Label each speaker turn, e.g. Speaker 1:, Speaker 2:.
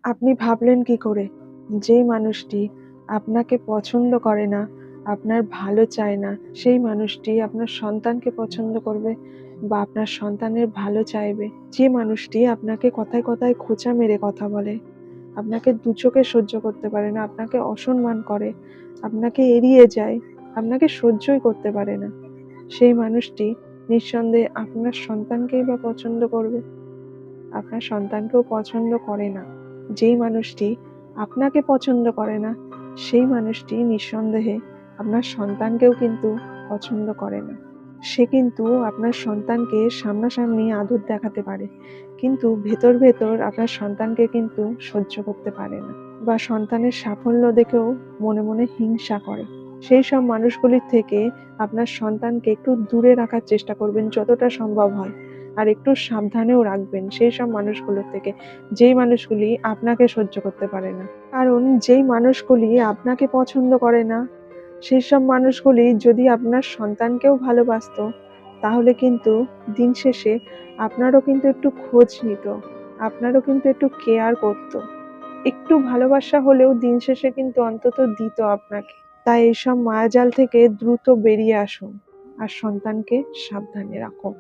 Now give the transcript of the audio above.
Speaker 1: আপনি ভাবলেন কি করে যেই মানুষটি আপনাকে পছন্দ করে না, আপনার ভালো চায় না, সেই মানুষটি আপনার সন্তানকে পছন্দ করবে বা আপনার সন্তানের ভালো চাইবে? যে মানুষটি আপনাকে কথায় কথায় খোঁচা মেরে কথা বলে, আপনাকে দু চোখে সহ্য করতে পারে না, আপনাকে অসম্মান করে, আপনাকে এড়িয়ে যায়, আপনাকে সহ্যই করতে পারে না, সেই মানুষটি নিঃসন্দেহে আপনার সন্তানকেই বা পছন্দ করবে? আপনার সন্তানকেও পছন্দ করে না। যেই মানুষটি আপনাকে পছন্দ করে না, সেই মানুষটি নিঃসন্দেহে আপনার সন্তানকেও কিন্তু পছন্দ করে না। সে কিন্তু আপনার সন্তানকে সামনাসামনি আদর দেখাতে পারে, কিন্তু ভেতর ভেতর আপনার সন্তানকে কিন্তু সহ্য করতে পারে না, বা সন্তানের সাফল্য দেখেও মনে মনে হিংসা করে। সেই সব মানুষগুলির থেকে আপনার সন্তানকে একটু দূরে রাখার চেষ্টা করবেন যতটা সম্ভব হয়। আর একটু সাবধানেও রাখবেন সেই সব মানুষগুলোর থেকে, যেই মানুষগুলি আপনাকে সহ্য করতে পারে না। কারণ যেই মানুষগুলি আপনাকে পছন্দ করে না, সেই সব মানুষগুলি যদি আপনার সন্তানকেও ভালোবাসতো, তাহলে কিন্তু দিন শেষে আপনারও কিন্তু একটু খোঁজ নিত, আপনারও কিন্তু একটু কেয়ার করত, একটু ভালোবাসা হলেও দিন শেষে কিন্তু অন্তত দিত আপনাকে। তাই এইসব মায়াজাল থেকে দ্রুত বেরিয়ে আসুন আর সন্তানকে সাবধানে রাখুন।